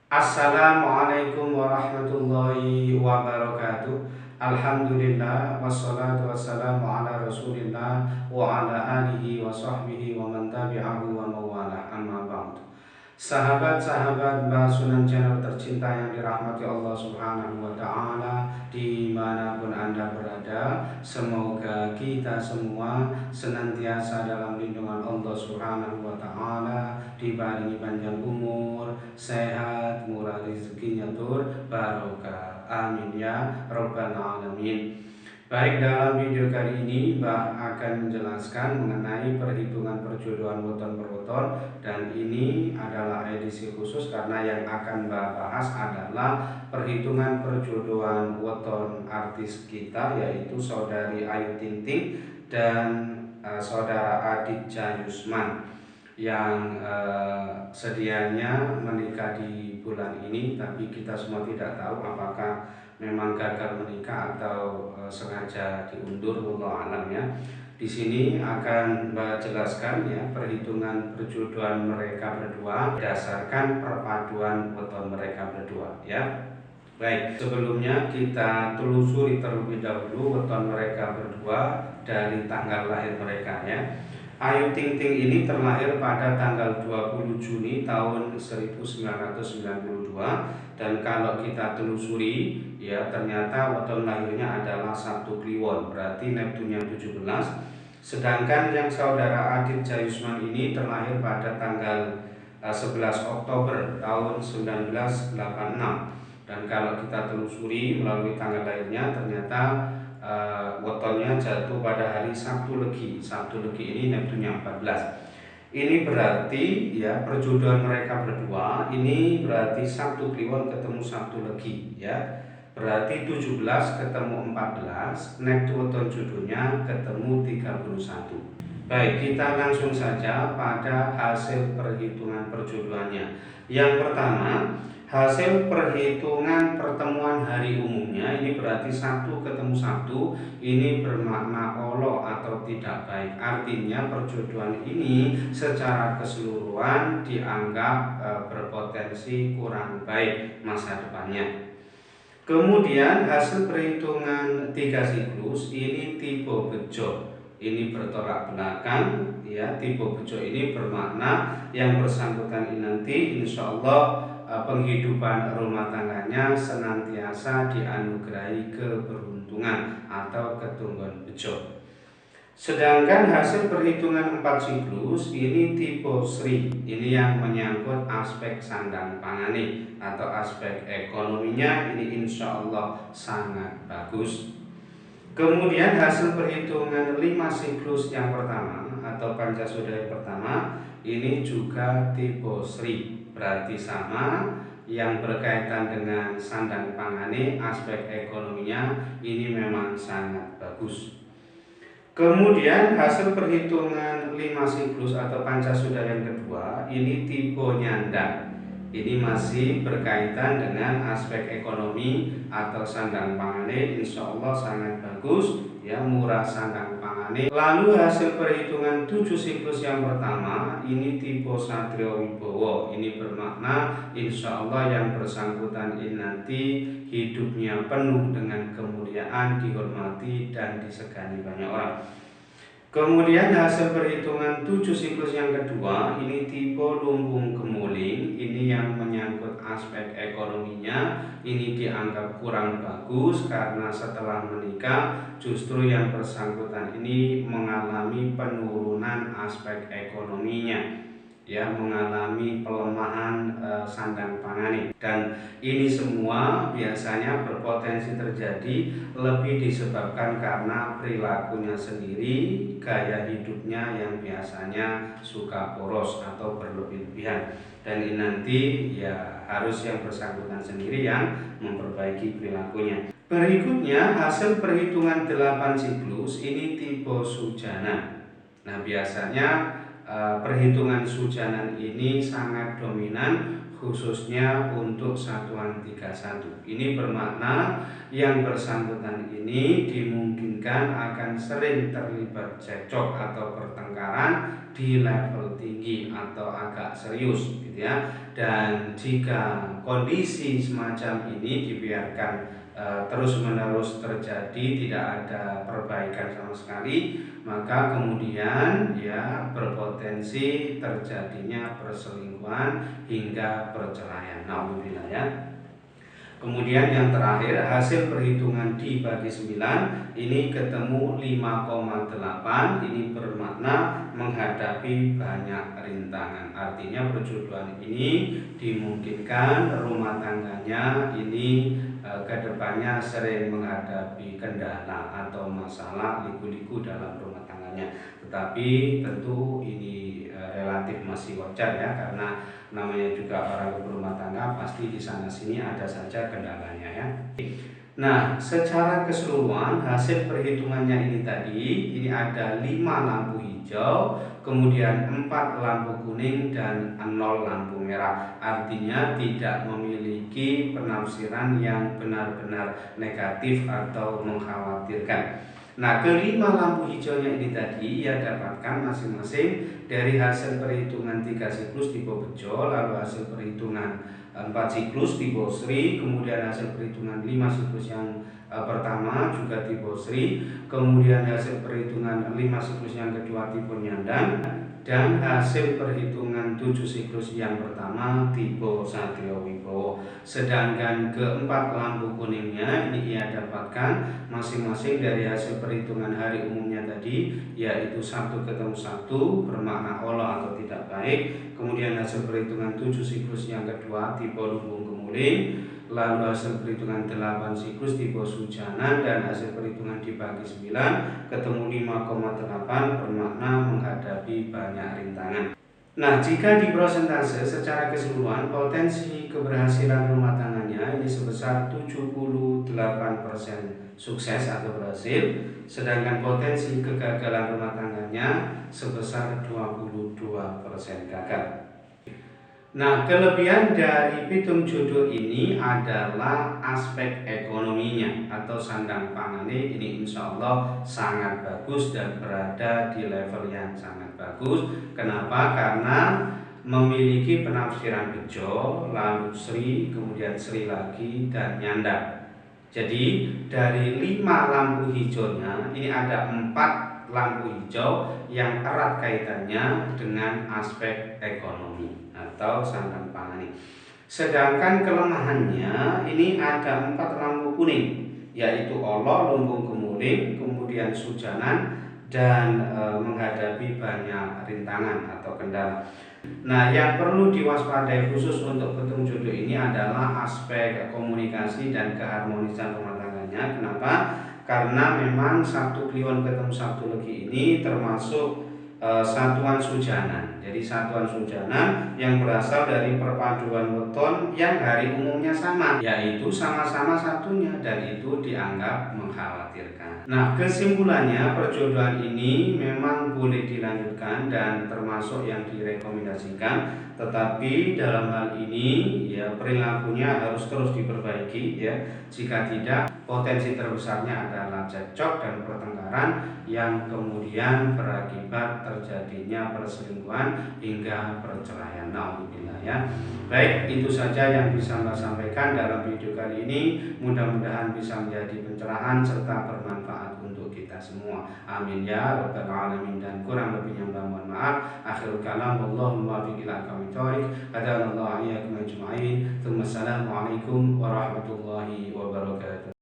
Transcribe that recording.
Assalamualaikum warahmatullahi wabarakatuh. Alhamdulillah wassalatu wassalamu ala Rasulillah wa ala alihi wa sahbihi wa man tabi'ahu wa mawalah, amma ba'du. Sahabat-sahabat Mbah Sunan Channel tercinta yang dirahmati Allah Subhanahu wa taala, dimanapun Anda berada, semoga kita semua senantiasa dalam lindungan Allah Subhanahu wa taala, dibarengi panjang umur, sehat, murah rezekinya tur barokah. Amin ya rabbal alamin. Baik, dalam video kali ini Mbah akan menjelaskan mengenai perhitungan perjodohan weton per weton, dan ini adalah edisi khusus karena yang akan Mbah bahas adalah perhitungan perjodohan weton artis kita, yaitu saudari Ayu Ting Ting dan saudara Aditya Yusman yang sedianya menikah di bulan ini, tapi kita semua tidak tahu apakah memang gagal menikah atau sengaja diundur, wallahu alam ya. Di sini akan Mbak jelaskan ya perhitungan perjodohan mereka berdua berdasarkan perpaduan weton mereka berdua ya. Baik, sebelumnya kita telusuri terlebih dahulu weton mereka berdua dari tanggal lahir mereka ya. Ayu Ting Ting ini terlahir pada tanggal 20 Juni tahun 1992, dan kalau kita telusuri ya ternyata weton lahirnya adalah Sabtu Kliwon, berarti Neptunnya 17. Sedangkan yang saudara Aditya Yusman ini terlahir pada tanggal 11 Oktober tahun 1986, dan kalau kita telusuri melalui tanggal lahirnya ternyata wetonnya jatuh pada hari Sabtu Legi. Sabtu Legi ini Neptunnya 14. Ini berarti ya perjodohan mereka berdua ini berarti Sabtu Kliwon ketemu Sabtu Legi ya. Berarti 17 ketemu 14, Neptu weton jodohnya ketemu 31. Baik, kita langsung saja pada hasil perhitungan perjodohannya. Yang pertama, hasil perhitungan pertemuan hari umumnya ini berarti Sabtu ketemu Sabtu, ini bermakna olo atau tidak baik. Artinya perjodohan ini secara keseluruhan dianggap berpotensi kurang baik masa depannya. Kemudian hasil perhitungan 3 siklus ini tipe bejo. Ini bertolak belakang ya. Tipe bejo ini bermakna yang bersangkutan ini nanti insya Allah penghidupan rumah tangganya senantiasa dianugerahi keberuntungan atau ketunggon bejo. Sedangkan hasil perhitungan 4 siklus ini tipe Sri. Ini yang menyangkut aspek sandang pangane atau aspek ekonominya, ini insya Allah sangat bagus. Kemudian hasil perhitungan 5 siklus yang pertama atau Pancasudara pertama ini juga tipe Sri, berarti sama, yang berkaitan dengan sandang pangane, aspek ekonominya ini memang sangat bagus. Kemudian hasil perhitungan 5 siklus atau Pancasudara yang kedua ini tipe nyandang. Ini masih berkaitan dengan aspek ekonomi atau sandang pangane, insya Allah sangat bagus ya, murah sandang pangane. Lalu hasil perhitungan 7 siklus yang pertama ini tipe Satrio Wibowo. Ini bermakna insya Allah yang bersangkutan ini nanti hidupnya penuh dengan kemuliaan, dihormati dan disegani banyak orang. Kemudian hasil perhitungan 7 siklus yang kedua ini tipe lumbung gemuling. Ini yang menyangkut aspek ekonominya ini dianggap kurang bagus karena setelah menikah justru yang bersangkutan ini mengalami penurunan aspek ekonominya ya, mengalami pelemahan sandang pangane, dan ini semua biasanya berpotensi terjadi lebih disebabkan karena perilakunya sendiri, gaya hidupnya yang biasanya suka boros atau berlebih-lebihan, dan ini nanti ya harus yang bersangkutan sendiri yang memperbaiki perilakunya. Berikutnya hasil perhitungan 8 siklus ini tipe Sujana. Nah biasanya perhitungan sujanan ini sangat dominan khususnya untuk satuan 31. Ini bermakna yang bersangkutan ini dimungkinkan akan sering terlibat cekcok atau pertengkaran di level tinggi atau agak serius gitu ya. Dan jika kondisi semacam ini dibiarkan terus-menerus terjadi, tidak ada perbaikan sama sekali, maka kemudian ya berpotensi terjadinya perselingkuhan hingga perceraian. Nauzubillah ya. Kemudian yang terakhir, hasil perhitungan dibagi 9 ini ketemu 5,8. Ini bermakna menghadapi banyak rintangan. Artinya perjodohan ini dimungkinkan rumah tangganya ini kedepannya sering menghadapi kendala atau masalah liku-liku dalam rumah tangganya. Tetapi tentu ini relatif masih wajar ya, karena namanya juga orang berumah tangga, pasti di sana sini ada saja kendalanya ya. Nah, secara keseluruhan hasil perhitungannya ini tadi, ini ada 5 lampu hijau, kemudian 4 lampu kuning dan 0 lampu merah. Artinya tidak memiliki penafsiran yang benar-benar negatif atau mengkhawatirkan. Nah, kelima lampu hijaunya ini tadi ia dapatkan masing-masing dari hasil perhitungan 3 siklus tipe Bejo, lalu hasil perhitungan 4 siklus tipe Sri, kemudian hasil perhitungan 5 siklus yang pertama juga tipe Sri, kemudian hasil perhitungan 5 siklus yang kedua tipe Nyandang, dan hasil perhitungan 7 siklus yang pertama tipe Satrio Wibowo. Sedangkan keempat lampu kuningnya ini ia dapatkan masing-masing dari hasil perhitungan hari umumnya tadi, yaitu 1 ketemu 1 bermakna Allah atau tidak baik, kemudian hasil perhitungan 7 siklus yang kedua tipe Lumbung Kemuling, lalu hasil perhitungan 8 siklus tipe Sujanan, dan hasil perhitungan dibagi 9 ketemu 5,8 bermakna menghadapi banyak rintangan. Nah, jika di prosentase secara keseluruhan potensi keberhasilan rumah tangganya ini sebesar 78% sukses atau berhasil, sedangkan potensi kegagalan rumah tangganya sebesar 22% gagal. Nah, kelebihan dari pitung jodoh ini adalah aspek ekonominya atau sandang pangannya ini insya Allah sangat bagus dan berada di level yang sangat bagus. Kenapa? Karena memiliki penafsiran Bejo, lalu Sri, kemudian Sri lagi, dan Nyanda. Jadi dari 5 lampu hijaunya ini ada 4 lampu hijau yang erat kaitannya dengan aspek ekonomi atau sandang pangan. Sedangkan kelemahannya ini ada 4 lampu kuning, yaitu Allah, Lumbung Kemuling, kemudian Sujanan, dan menghadapi banyak rintangan atau kendala. Nah, yang perlu diwaspadai khusus untuk pitung jodoh ini adalah aspek komunikasi dan keharmonisan rumah tangganya. Kenapa? Karena memang 1 kliwon ketemu 1 legi ini termasuk satuan sujanan. Jadi satuan sujanan yang berasal dari perpaduan weton yang hari umumnya sama, yaitu sama-sama satunya, dan itu dianggap mengkhawatirkan. Nah, kesimpulannya perjodohan ini memang boleh dilanjutkan dan termasuk yang direkomendasikan, tetapi dalam hal ini ya perilakunya harus terus diperbaiki ya. Jika tidak, potensi terbesarnya adalah cekcok dan pertengkaran yang kemudian berakibat terjadinya perselingkuhan hingga perceraian. Nauzubillah ya. Baik, itu saja yang bisa saya sampaikan dalam video kali ini. Mudah-mudahan bisa menjadi pencerahan serta bermanfaat untuk kita semua. Amin ya rabbal alamin. Dan kurang lebihnya mohon maaf. Akhirul kalam, wallahu muwaffiq ila aqwamit thoriq. Hadanallahu iyyakum ajma'in. Assalamualaikum warahmatullahi wabarakatuh.